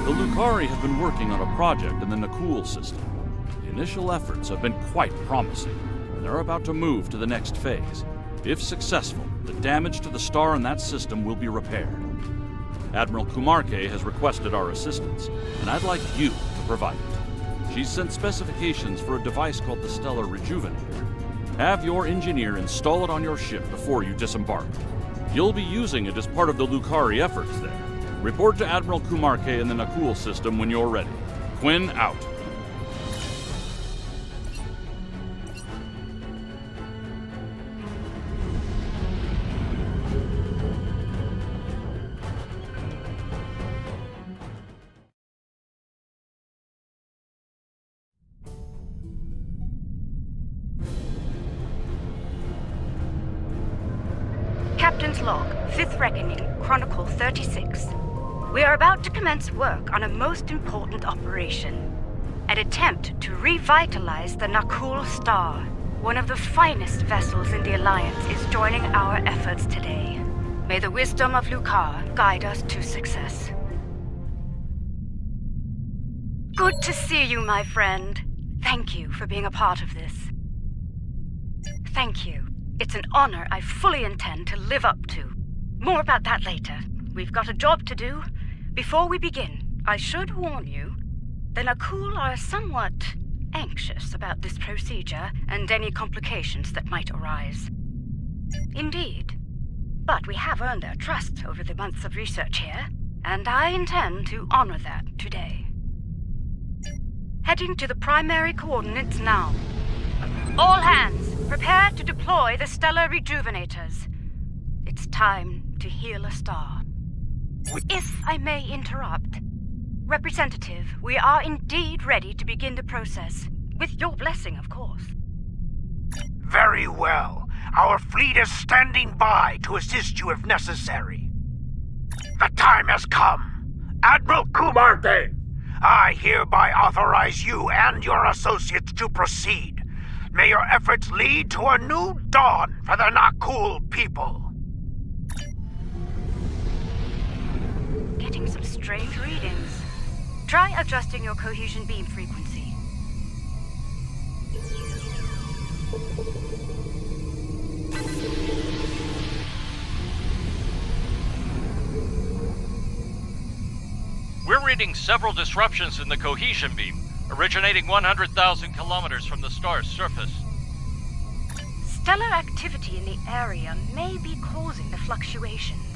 The Lucari have been working on a project in the Nakul system. The initial efforts have been quite promising, and they're about to move to the next phase. If successful, the damage to the star in that system will be repaired. Admiral Kumarke has requested our assistance, and I'd like you to provide it. She's sent specifications for a device called the Stellar Rejuvenator. Have your engineer install it on your ship before you disembark. You'll be using it as part of the Lucari efforts there. Report to Admiral Kumarke in the Nakul system when you're ready. Quinn out. Captain's log, 5th Reckoning, Chronicle 36. We are about to commence work on a most important operation. An attempt to revitalize the Nakul Star. One of the finest vessels in the Alliance is joining our efforts today. May the wisdom of Lucari guide us to success. Good to see you, my friend. Thank you for being a part of this. Thank you. It's an honor I fully intend to live up to. More about that later. We've got a job to do. Before we begin, I should warn you, the Nakul are somewhat anxious about this procedure and any complications that might arise. Indeed. But we have earned their trust over the months of research here, and I intend to honor that today. Heading to the primary coordinates now. All hands, prepare to deploy the Stellar Rejuvenators. It's time to heal a star. If I may interrupt, Representative, we are indeed ready to begin the process. With your blessing, of course. Very well. Our fleet is standing by to assist you if necessary. The time has come. Admiral Kumarke, I hereby authorize you and your associates to proceed. May your efforts lead to a new dawn for the Nakul people. Getting some strange readings. Try adjusting your cohesion beam frequency. We're reading several disruptions in the cohesion beam, originating 100,000 kilometers from the star's surface. Stellar activity in the area may be causing the fluctuations.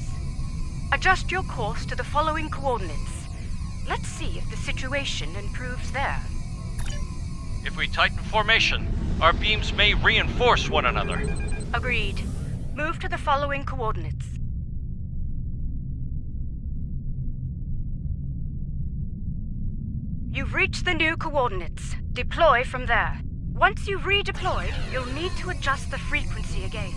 Adjust your course to the following coordinates. Let's see if the situation improves there. If we tighten formation, our beams may reinforce one another. Agreed. Move to the following coordinates. You've reached the new coordinates. Deploy from there. Once you've redeployed, you'll need to adjust the frequency again.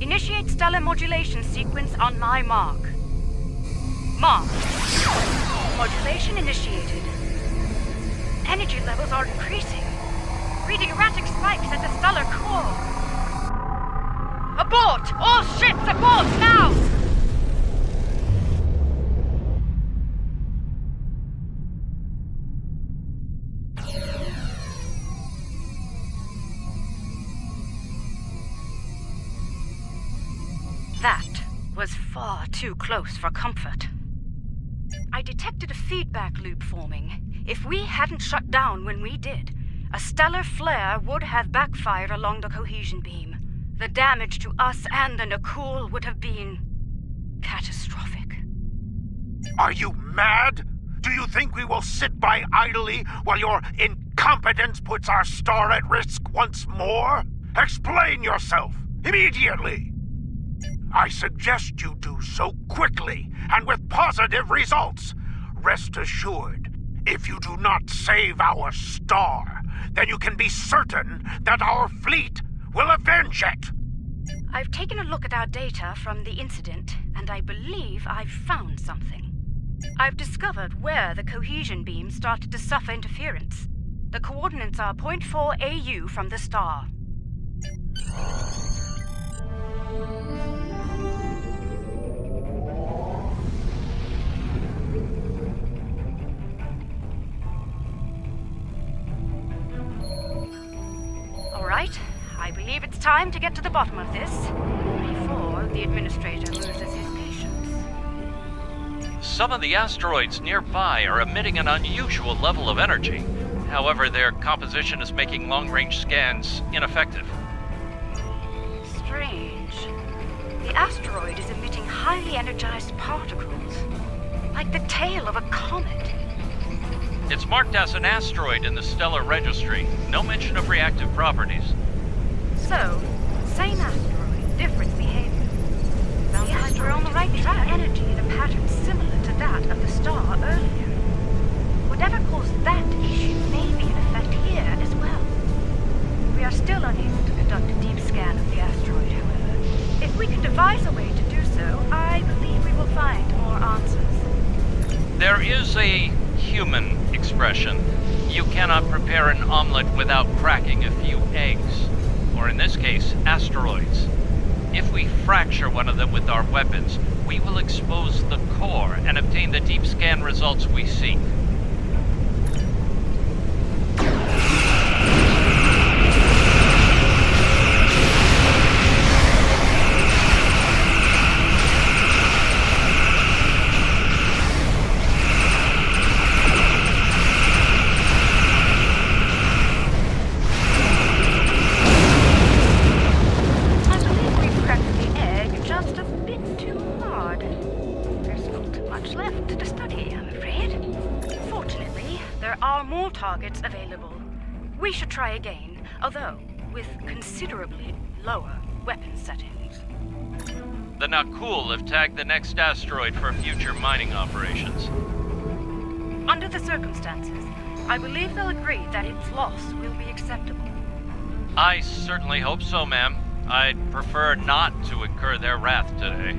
Initiate stellar modulation sequence on my mark. Mark. Modulation initiated. Energy levels are increasing. Reading erratic spikes at the stellar core. Abort! All ships abort now! That was far too close for comfort. I detected a feedback loop forming. If we hadn't shut down when we did, a stellar flare would have backfired along the cohesion beam. The damage to us and the Nakul would have been catastrophic. Are you mad? Do you think we will sit by idly while your incompetence puts our star at risk once more? Explain yourself, immediately! I suggest you do so quickly and with positive results. Rest assured, if you do not save our star, then you can be certain that our fleet will avenge it. I've taken a look at our data from the incident, and I believe I've found something. I've discovered where the cohesion beam started to suffer interference. The coordinates are 0.4 AU from the star. All right, I believe it's time to get to the bottom of this before the administrator loses his patience. Some of the asteroids nearby are emitting an unusual level of energy. However, their composition is making long-range scans ineffective. Strange. The asteroid is emitting highly energized particles, like the tail of a comet. It's marked as an asteroid in the stellar registry. No mention of reactive properties. So, same asteroid, different behavior. Sounds like we're on the right track. Energy in a pattern similar to that of the star earlier. Whatever caused that issue may be in effect here as well. We are still unable to conduct a deep scan of the asteroid, however. If we can devise a way to do so, I believe we will find more answers. There is a human expression. You cannot prepare an omelet without cracking a few eggs. Or in this case, asteroids. If we fracture one of them with our weapons, we will expose the core and obtain the deep scan results we seek. Targets available. We should try again, although with considerably lower weapon settings. The Nakul have tagged the next asteroid for future mining operations. Under the circumstances, I believe they'll agree that its loss will be acceptable. I certainly hope so, ma'am. I'd prefer not to incur their wrath today.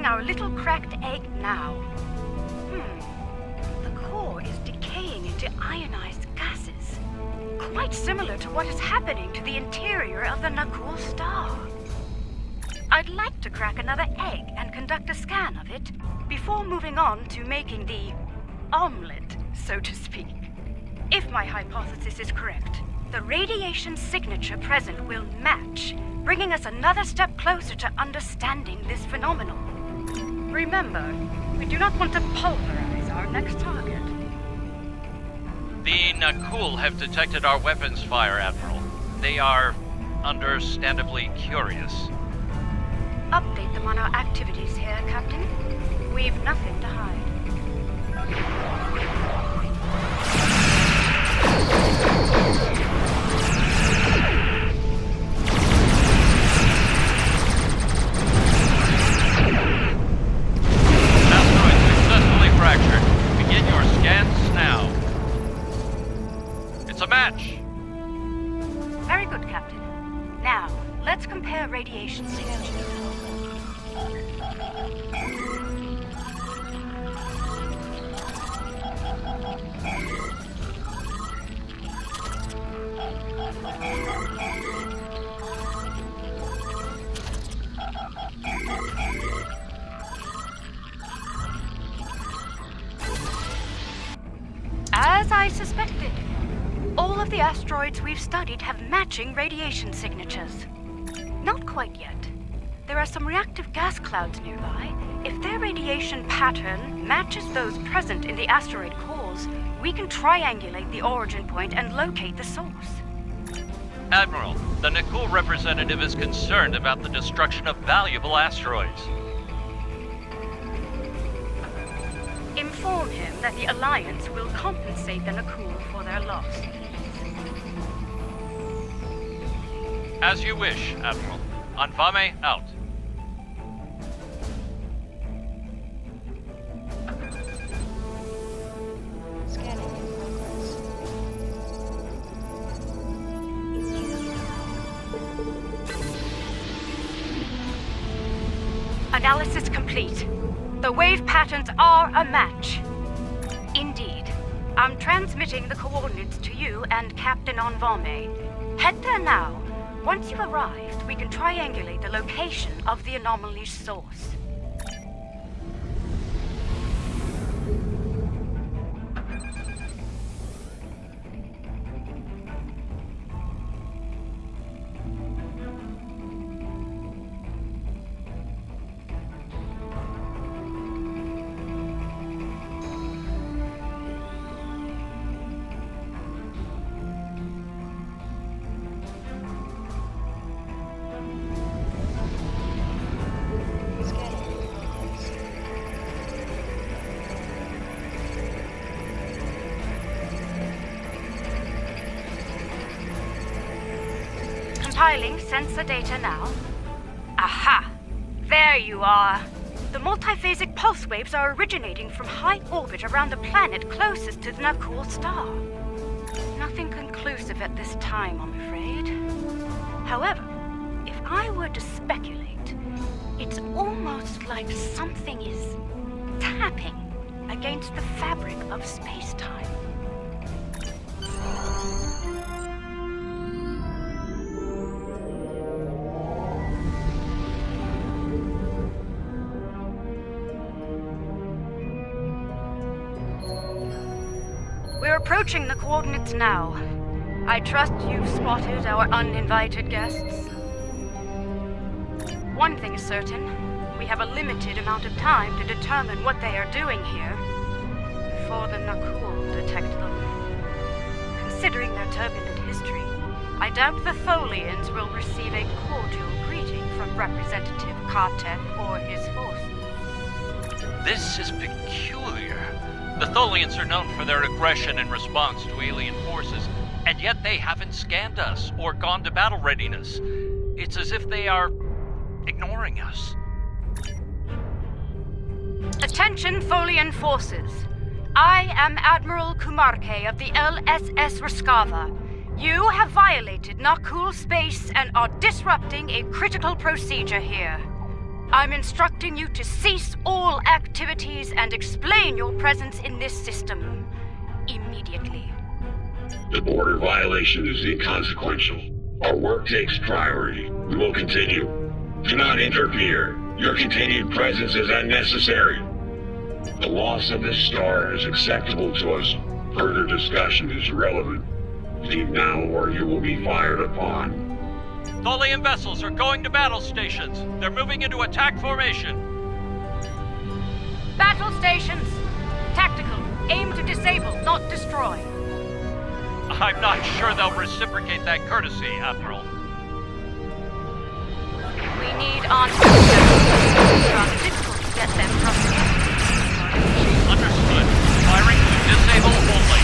Our little cracked egg now. The core is decaying into ionized gases. Quite similar to what is happening to the interior of the Nakul star. I'd like to crack another egg and conduct a scan of it before moving on to making the omelet, so to speak. If my hypothesis is correct, the radiation signature present will match, bringing us another step closer to understanding this phenomenon. Remember, we do not want to pulverize our next target. The Nakul have detected our weapons fire, Admiral. They are understandably curious. Update them on our activities here, Captain. We've nothing to hide. Fractured. Begin your scans now. It's a match. Very good, Captain. Now, let's compare radiation signatures. As I suspected, all of the asteroids we've studied have matching radiation signatures. Not quite yet. There are some reactive gas clouds nearby. If their radiation pattern matches those present in the asteroid cores, we can triangulate the origin point and locate the source. Admiral, the Nakul representative is concerned about the destruction of valuable asteroids. Inform him that the Alliance will compensate the Nakul for their loss. As you wish, Admiral. Anfame out. Scanning in progress. Analysis complete. The wave patterns are a match. Indeed. I'm transmitting the coordinates to you and Captain Anfame. Head there now. Once you've arrived, we can triangulate the location of the anomaly's source. Compiling sensor data now. Aha! There you are! The multiphasic pulse waves are originating from high orbit around the planet closest to the Nakul star. Nothing conclusive at this time, I'm afraid. However, if I were to speculate, it's almost like something is tapping against the fabric of space-time. We're approaching the coordinates now. I trust you've spotted our uninvited guests. One thing is certain. We have a limited amount of time to determine what they are doing here before the Nakul detect them. Considering their turbulent history, I doubt the Tholians will receive a cordial greeting from Representative Kartek or his forces. This is peculiar. The Tholians are known for their aggression in response to alien forces, and yet they haven't scanned us or gone to battle readiness. It's as if they are ignoring us. Attention, Tholian forces. I am Admiral Kumarke of the LSS Raskava. You have violated Nakul space and are disrupting a critical procedure here. I'm instructing you to cease all activities and explain your presence in this system immediately. The border violation is inconsequential. Our work takes priority. We will continue. Do not interfere. Your continued presence is unnecessary. The loss of this star is acceptable to us. Further discussion is irrelevant. Leave now or you will be fired upon. Tholian vessels are going to battle stations. They're moving into attack formation. Battle stations. Tactical. Aim to disable, not destroy. I'm not sure they'll reciprocate that courtesy, Admiral. We need on-station. Rather difficult to get them from the Understood. Firing to disable only.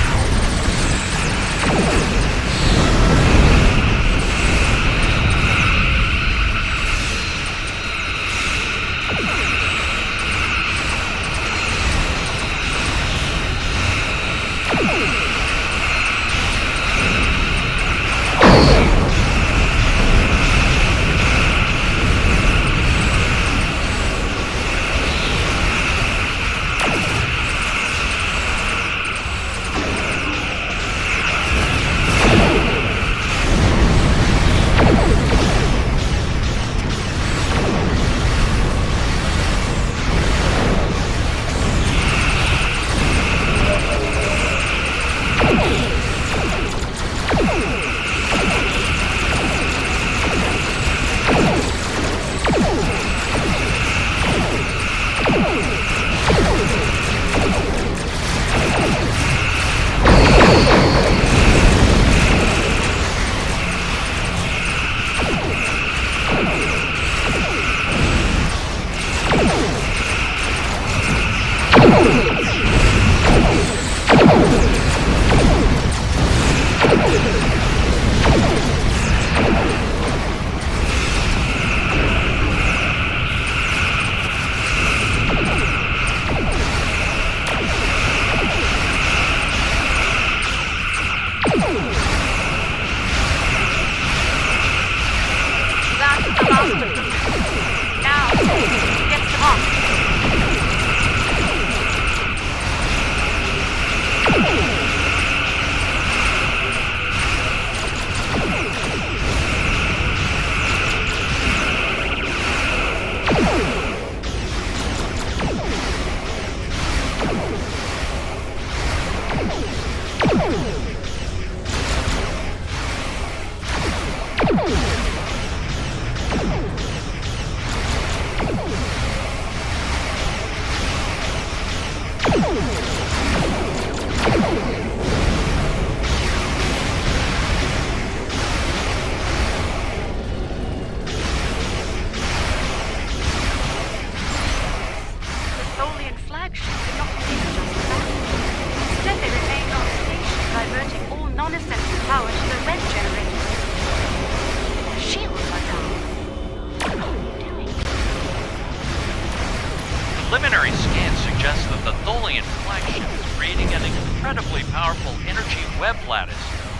Preliminary scans suggest that the Tholian flagship is creating an incredibly powerful energy web lattice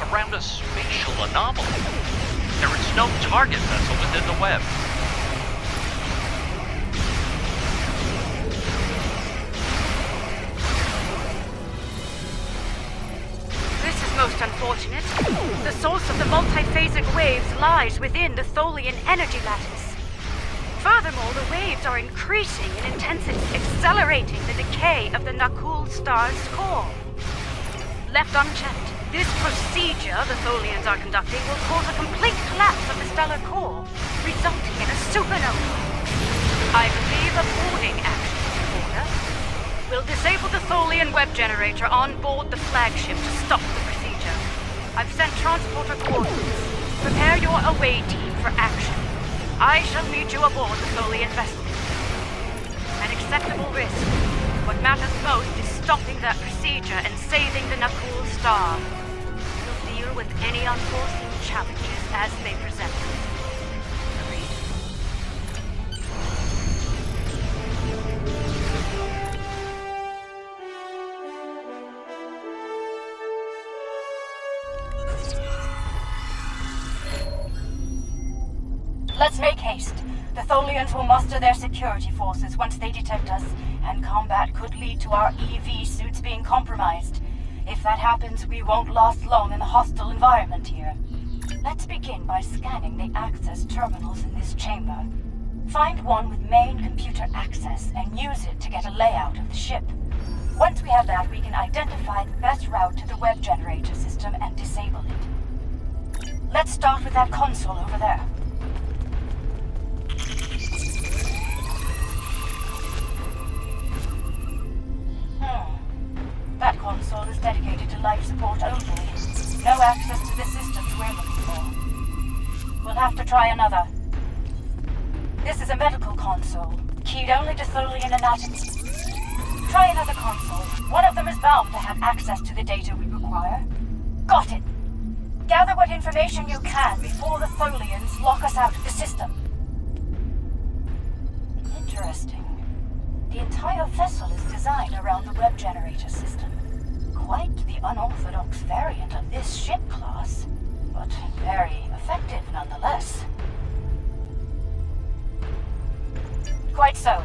around a spatial anomaly. There is no target vessel within the web. This is most unfortunate. The source of the multiphasic waves lies within the Tholian energy lattice. Furthermore, the waves are increasing in intensity, accelerating the decay of the Nakul star's core. Left unchecked, this procedure the Tholians are conducting will cause a complete collapse of the stellar core, resulting in a supernova. I believe a boarding action is in order. We'll disable the Tholian web generator on board the flagship to stop the procedure. I've sent transporter coordinates. Prepare your away team for action. I shall meet you aboard the Tholian vessel. An acceptable risk. What matters most is stopping that procedure and saving the Nakul star. We'll deal with any unforeseen challenges as they present themselves. Let's make haste. The Tholians will muster their security forces once they detect us, and combat could lead to our EV suits being compromised. If that happens, we won't last long in the hostile environment here. Let's begin by scanning the access terminals in this chamber. Find one with main computer access and use it to get a layout of the ship. Once we have that, we can identify the best route to the web generator system and disable it. Let's start with that console over there. That console is dedicated to life support only. No access to the systems we're looking for. We'll have to try another. This is a medical console, keyed only to Tholian anatomy. Try another console. One of them is bound to have access to the data we require. Got it. Gather what information you can before the Tholians lock us out of the system. Interesting. The entire vessel is designed around the web generator system. Quite the unorthodox variant of this ship class, but very effective nonetheless. Quite so.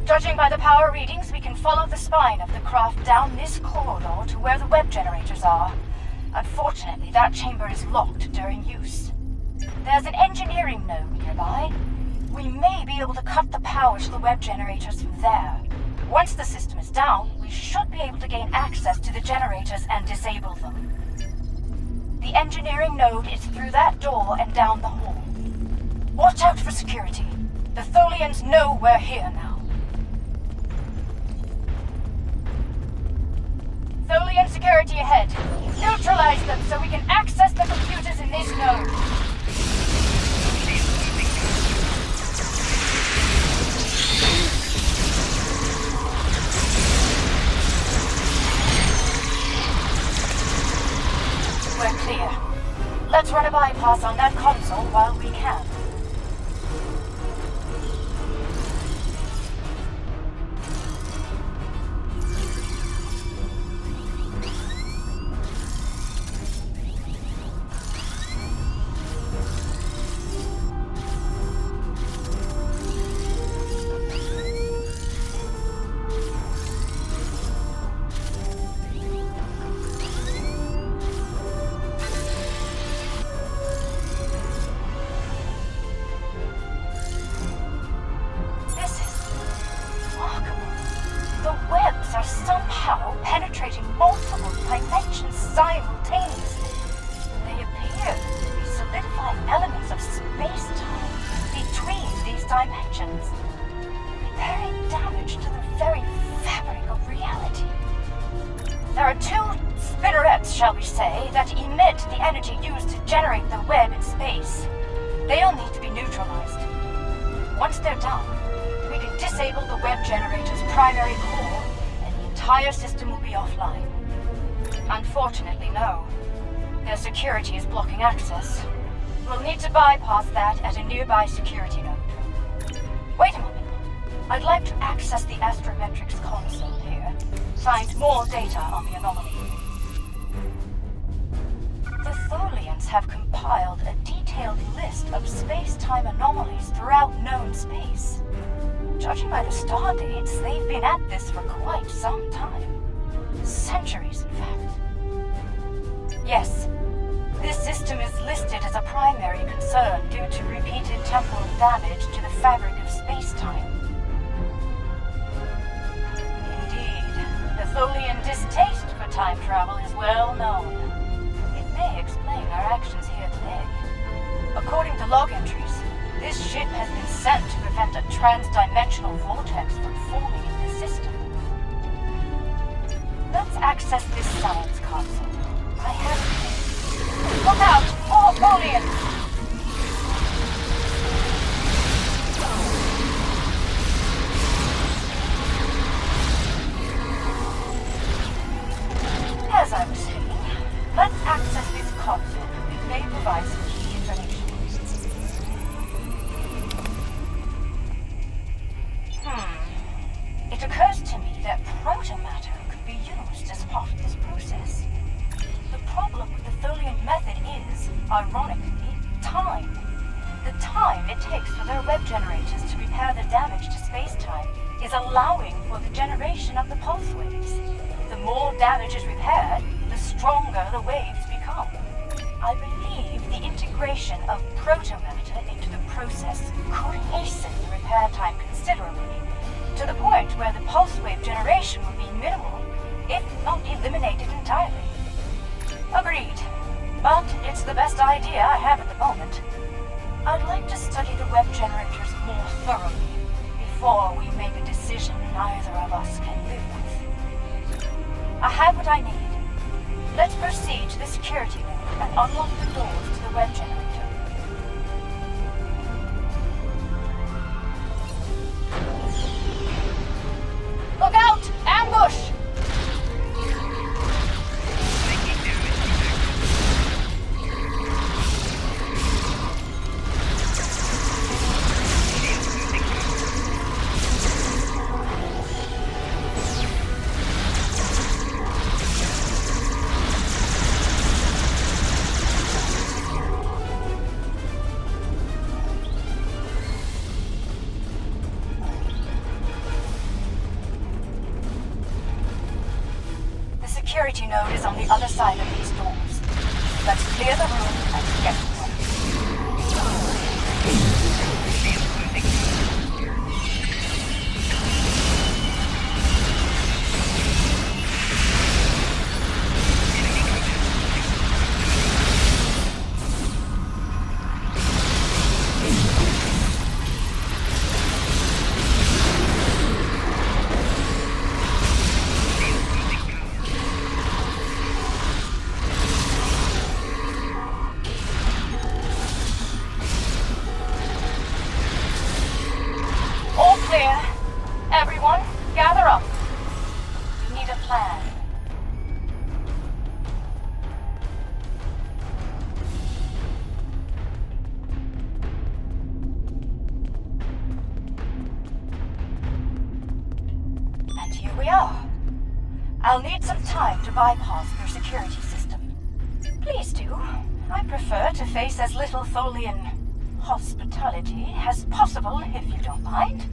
Judging by the power readings, we can follow the spine of the craft down this corridor to where the web generators are. Unfortunately, that chamber is locked during use. There's an engineering node nearby. We may be able to cut the power to the web generators from there. Once the system is down, we should be able to gain access to the generators and disable them. The engineering node is through that door and down the hall. Watch out for security. The Tholians know we're here now. Tholian security ahead. Neutralize them so we can access the computers in this node. We're clear. Let's run a bypass on that console while we can. shall we say, that emit the energy used to generate the web in space. They'll need to be neutralized. Once they're done, we can disable the web generator's primary core, and the entire system will be offline. Unfortunately, no. Their security is blocking access. We'll need to bypass that at a nearby security node. Wait a moment. I'd like to access the astrometrics console here. Find more data on the anomaly. The Tholians have compiled a detailed list of space-time anomalies throughout known space. Judging by the star dates, they've been at this for quite some time. Centuries, in fact. Yes, this system is listed as a primary concern due to repeated temporal damage to the fabric of space-time. Indeed, the Tholian distaste for time travel is well known. It may explain our actions here today. According to log entries, this ship has been sent to prevent a trans-dimensional vortex from forming in the system. Let's access this science console. I have it. Look out! More Tholians! As I was saying, let's access this console. It may provide some key information. It occurs to me that protomatter could be used as part of this process. The problem with the Tholian method is, ironically, time. The time it takes for their web generators to repair the damage to space-time is allowing for the generation of the pulse waves. The more damage is repaired, the stronger the waves become. I believe the integration of protomatter into the process could hasten the repair time considerably, to the point where the pulse wave generation would be minimal, if not eliminated entirely. Agreed. But it's the best idea I have at the moment. I'd like to study the web generators more thoroughly before we make a decision neither of us can live with. I have what I need. Let's proceed to the security node and unlock the doors to the web generator. Look out! Ambush! The security node is on the other side of these doors. Let's clear the room and get to work. All clear. Everyone, gather up. We need a plan. And here we are. I'll need some time to bypass their security system. Please do. I prefer to face as little Tholian hospitality as possible, if you don't mind.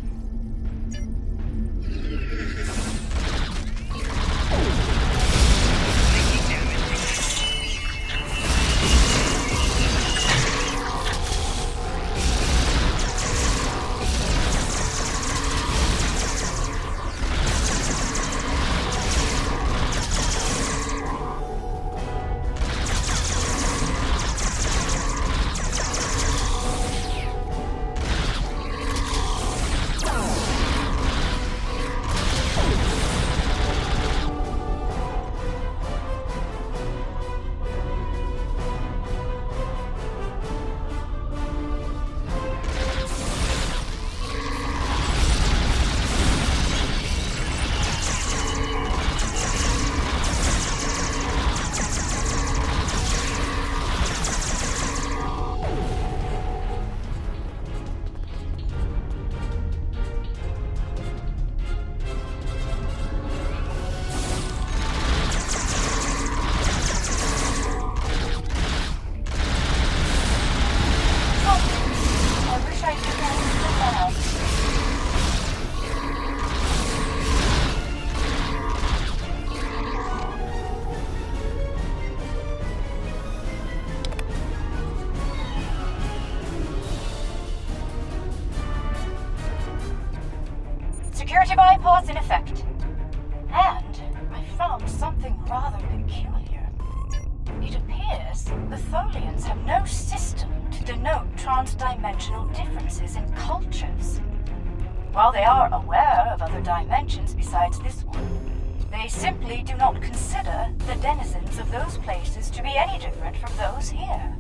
bypass in effect. And I found something rather peculiar. It appears the Tholians have no system to denote transdimensional differences in cultures. While they are aware of other dimensions besides this one, they simply do not consider the denizens of those places to be any different from those here.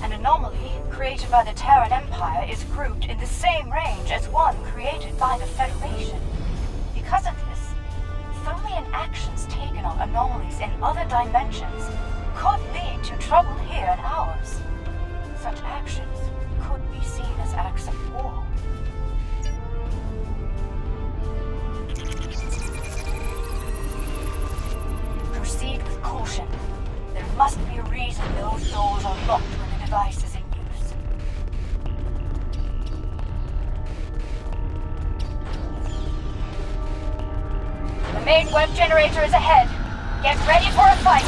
An anomaly created by the Terran Empire is grouped in the same range as one created by the Federation. Because of this, Tholian actions taken on anomalies in other dimensions could lead to trouble here in ours. Such actions could be seen as acts of war. Proceed with caution. There must be a reason those doors are locked when the device is in use. The main web generator is ahead. Get ready for a fight!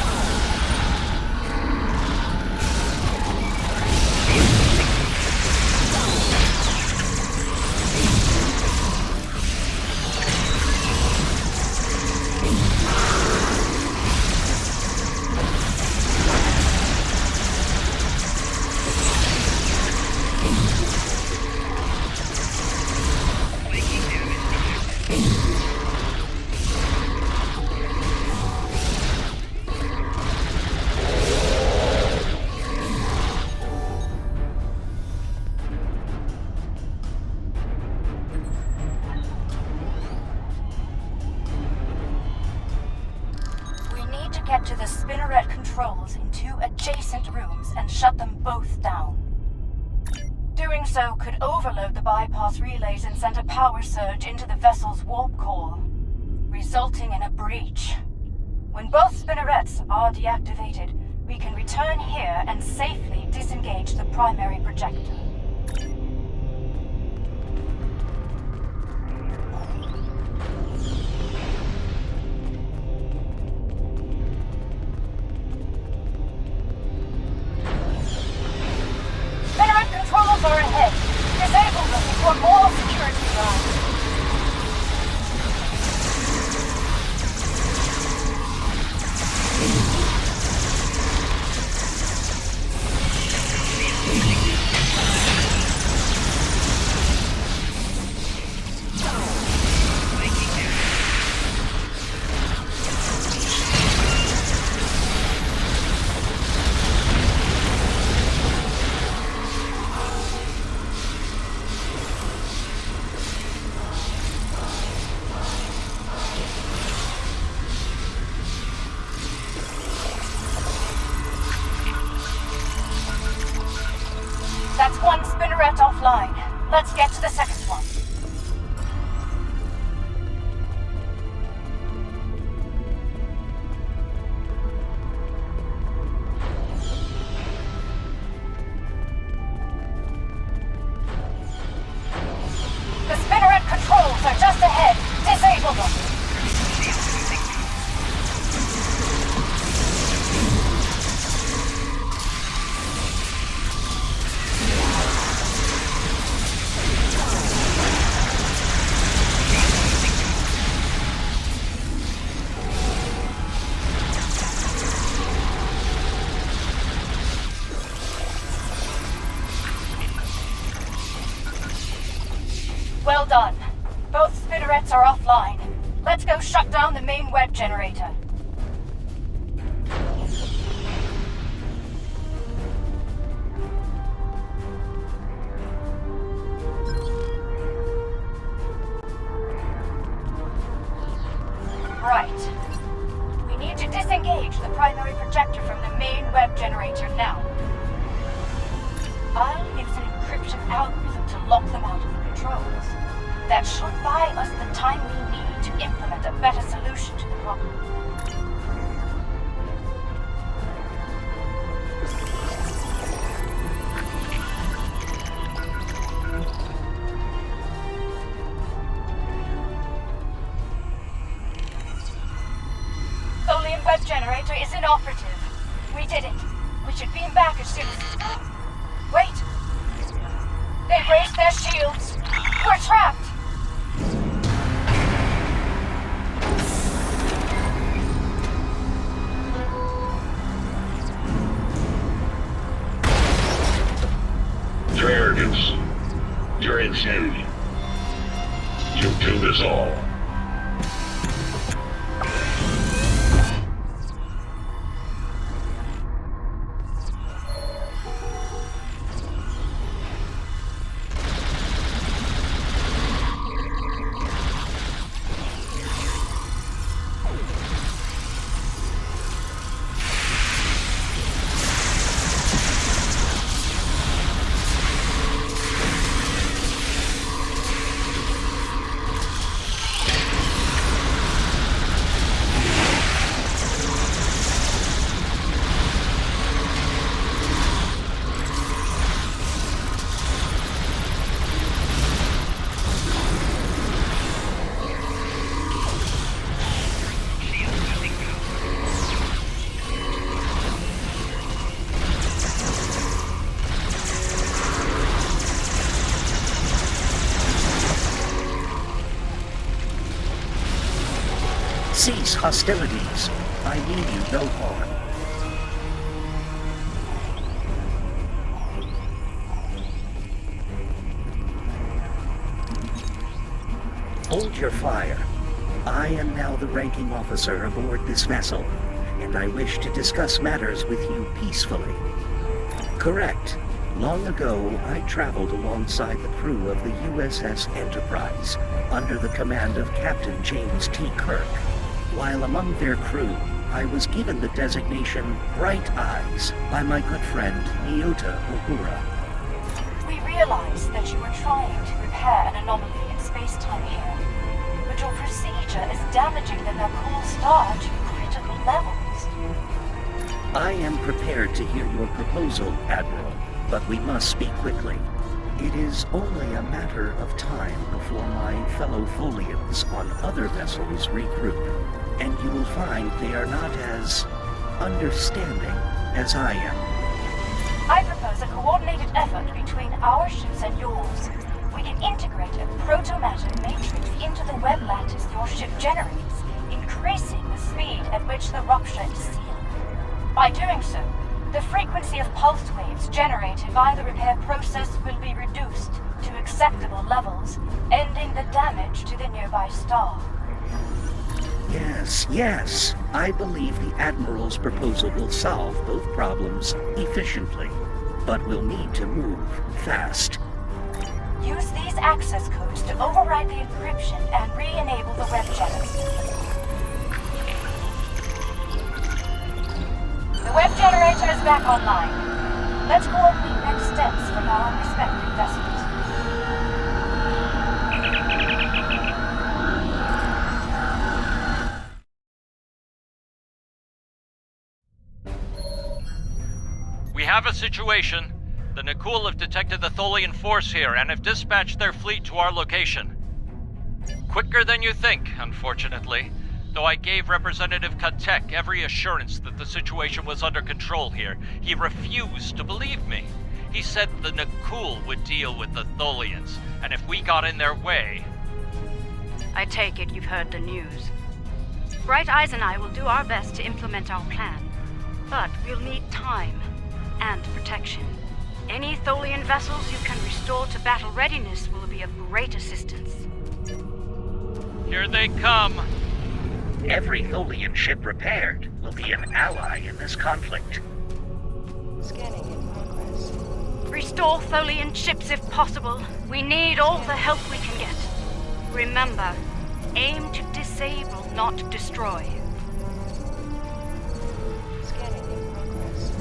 Get to the spinneret controls in 2 adjacent rooms and shut them both down. Doing so could overload the bypass relays and send a power surge into the vessel's warp core, resulting in a breach. When both spinnerets are deactivated, we can return here and safely disengage the primary projector. Are ahead. Disable them before more security arrives. That's one spinneret offline. Let's get to the second one. The spinneret controls are just ahead. Disable them. Well done. Both spinnerets are offline. Let's go shut down the main web generator. Right. We need to disengage the primary projector from the main web generator now. I'll use an encryption algorithm to lock them out of the controls. That should buy us the time we need to implement a better solution to the problem. Tholian web generator is inoperative. We did it. We should beam back as soon as... Wait! They've raised their shields. We're trapped! vicinity. You've doomed us all. Cease hostilities. I mean you no harm. Hold your fire. I am now the ranking officer aboard this vessel, and I wish to discuss matters with you peacefully. Correct. Long ago, I traveled alongside the crew of the USS Enterprise, under the command of Captain James T. Kirk. While among their crew, I was given the designation Bright Eyes by my good friend Nyota Uhura. We realized that you were trying to repair an anomaly in space-time here, but your procedure is damaging the Nakul star to critical levels. I am prepared to hear your proposal, Admiral, but we must speak quickly. It is only a matter of time before my fellow Tholians on other vessels regroup, and you will find they are not as understanding as I am. I propose a coordinated effort between our ships and yours. We can integrate a proto-matter matrix into the web lattice your ship generates, increasing the speed at which the rupture is sealed. By doing so, the frequency of pulse waves generated by the repair process will be reduced to acceptable levels, ending the damage to the nearby star. Yes. I believe the Admiral's proposal will solve both problems efficiently, but we'll need to move fast. Use these access codes to override the encryption and re-enable the web generator. The web generator is back online. Let's coordinate next steps from our respective vessels. We have a situation. The Nakul have detected the Tholian force here and have dispatched their fleet to our location. Quicker than you think, unfortunately. Though I gave Representative Katek every assurance that the situation was under control here, he refused to believe me. He said the Nakul would deal with the Tholians, and if we got in their way... I take it you've heard the news. Bright Eyes and I will do our best to implement our plan, but we'll need time and protection. Any Tholian vessels you can restore to battle readiness will be of great assistance. Here they come! Every Tholian ship repaired will be an ally in this conflict. Scanning in progress. Restore Tholian ships if possible. We need all the help we can get. Remember, aim to disable, not destroy. Scanning in progress.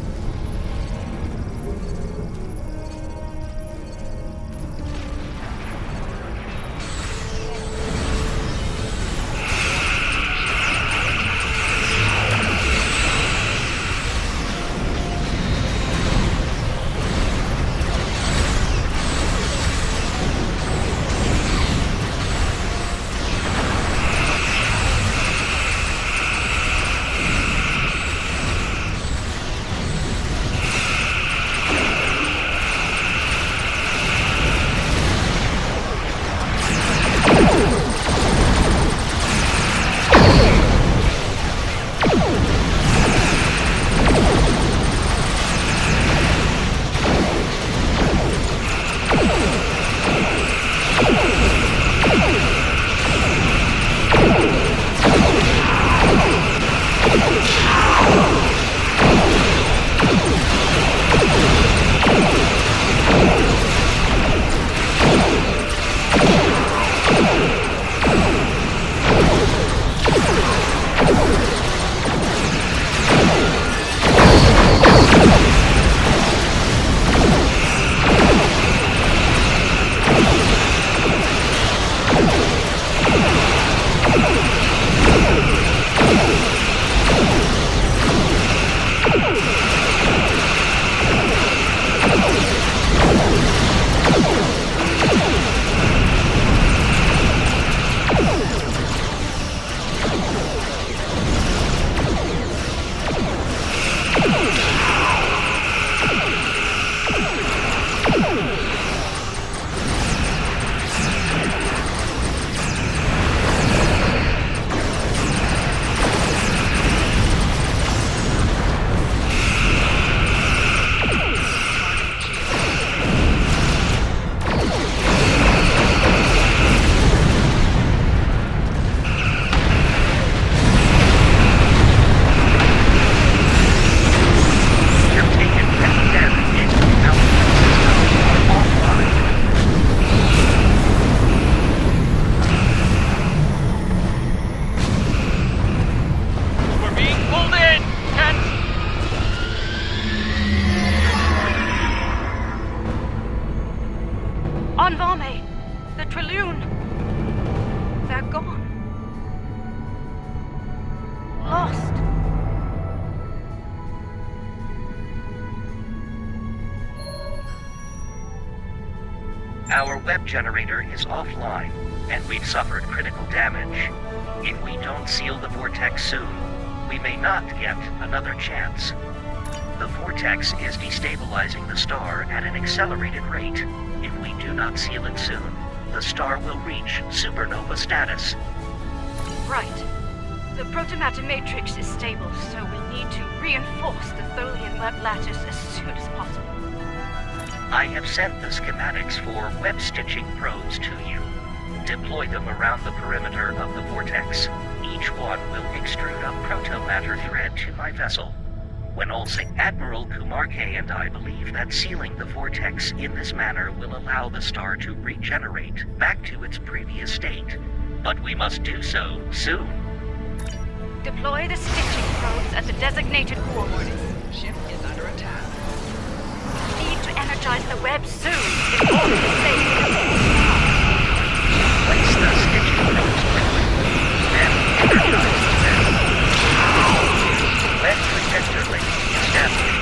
Our web generator is offline, and we've suffered critical damage. If we don't seal the vortex soon, we may not get another chance. The vortex is destabilizing the star at an accelerated rate. If we do not seal it soon, the star will reach supernova status. Right. The protomatter matrix is stable, so we need to reinforce the Tholian web lattice as soon as possible. I have sent the schematics for web stitching probes to you. Deploy them around the perimeter of the vortex. Each one will extrude a protomatter thread to my vessel. When all Admiral Kumarke and I believe that sealing the vortex in this manner will allow the star to regenerate back to its previous state. But we must do so soon. Deploy the stitching probes at the designated coordinates. Ship is under attack. Need to energize the web soon in order to save it. Place the stitching probes quickly, then energize the web. Web projector link established.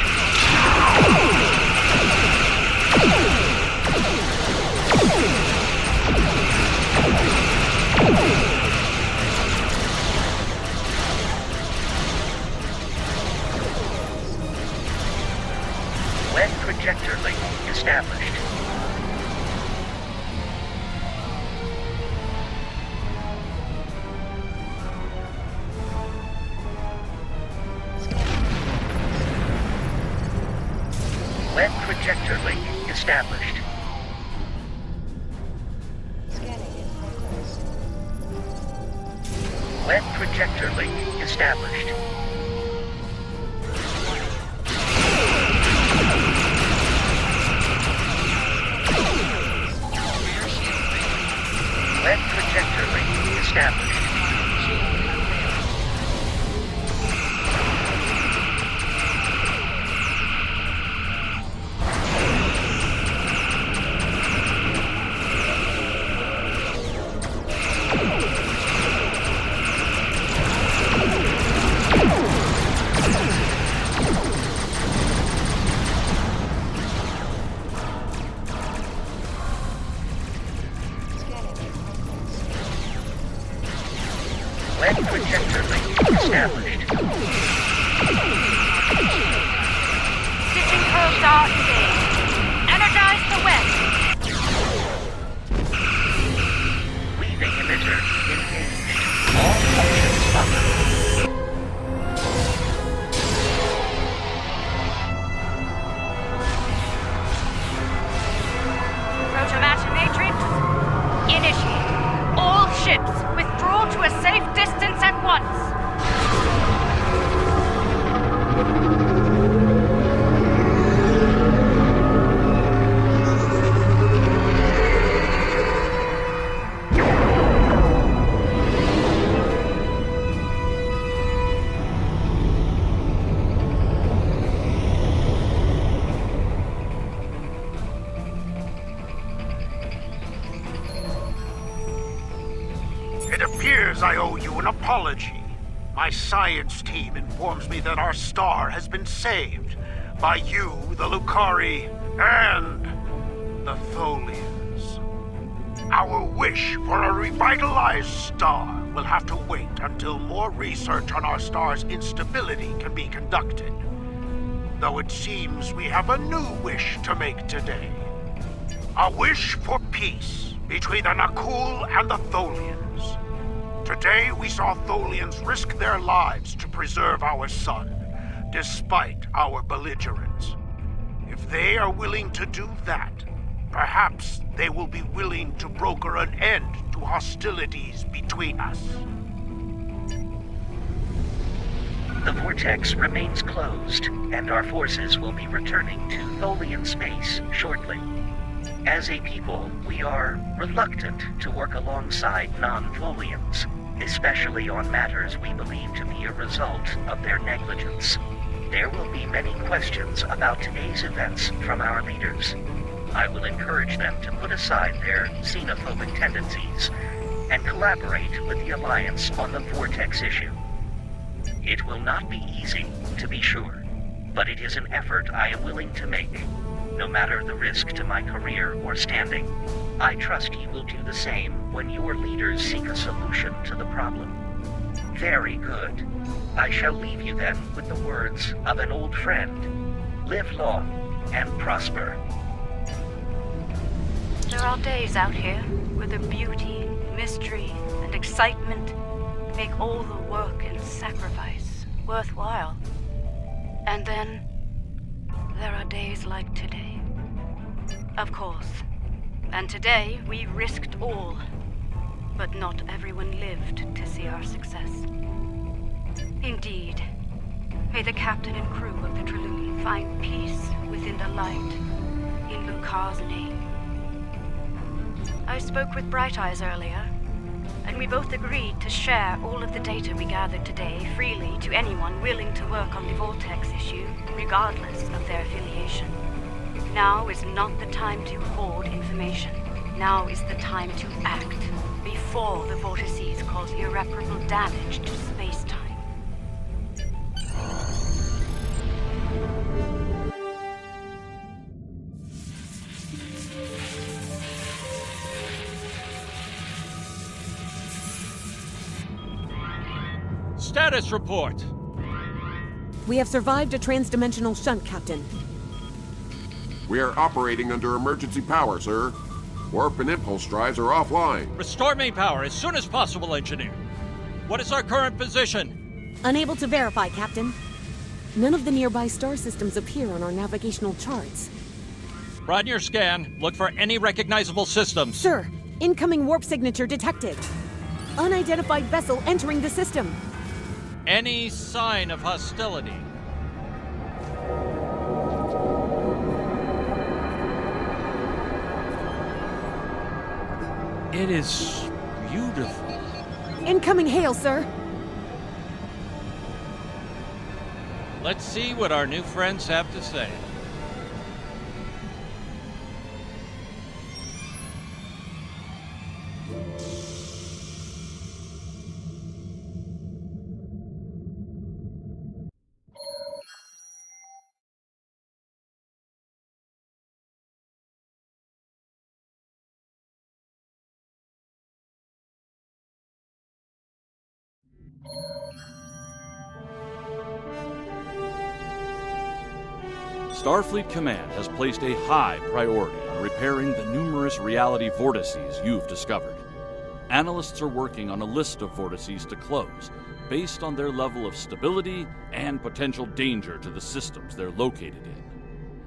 Web projector link established. Web projector link established. Scanning in progress. Web projector link established. Web projector link established. Web projector link established. Stitching probes are engaged. Energize the web. Weaving emitter engaged. All functions up. Protomatter matrix. Initiate. All ships withdraw to a safe distance at once. It appears I owe you an apology. My science team informs me that our star has been saved by you, the Lucari, and the Tholians. Our wish for a revitalized star will have to wait until more research on our star's instability can be conducted. though it seems we have a new wish to make today. A wish for peace between the Nakul and the Tholians. Today we saw Tholians risk their lives to preserve our sun, despite our belligerence. If they are willing to do that, perhaps they will be willing to broker an end to hostilities between us. The vortex remains closed, and our forces will be returning to Tholian space shortly. As a people, we are reluctant to work alongside non-Tholians, especially on matters we believe to be a result of their negligence. There will be many questions about today's events from our leaders. I will encourage them to put aside their xenophobic tendencies and collaborate with the Alliance on the vortex issue. It will not be easy, to be sure, but it is an effort I am willing to make, no matter the risk to my career or standing. I trust you will do the same when your leaders seek a solution to the problem. Very good. I shall leave you then with the words of an old friend. Live long and prosper. There are days out here where the beauty, mystery, and excitement make all the work and sacrifice worthwhile. And then there are days like today. Of course. And today we risked all. But not everyone lived to see our success. Indeed. May the captain and crew of the Traluan find peace within the light. In Lucari's name. I spoke with Bright Eyes earlier, and we both agreed to share all of the data we gathered today freely to anyone willing to work on the vortex issue, regardless of their affiliation. Now is not the time to hoard information. Now is the time to act, before the vortices cause irreparable damage to space-time. Status report. We have survived a transdimensional shunt, Captain. We are operating under emergency power, sir. Warp and impulse drives are offline. Restore main power as soon as possible, Engineer. What is our current position? Unable to verify, Captain. None of the nearby star systems appear on our navigational charts. Run your scan. Look for any recognizable systems. Sir, incoming warp signature detected. Unidentified vessel entering the system. Any sign of hostility? It is beautiful. Incoming hail, sir. Let's see what our new friends have to say. Starfleet Command has placed a high priority on repairing the numerous reality vortices you've discovered. Analysts are working on a list of vortices to close, based on their level of stability and potential danger to the systems they're located in.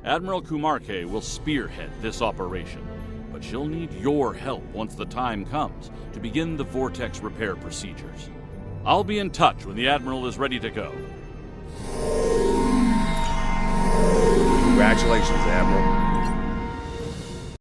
Admiral Kumarke will spearhead this operation, but she'll need your help once the time comes to begin the vortex repair procedures. I'll be in touch when the Admiral is ready to go.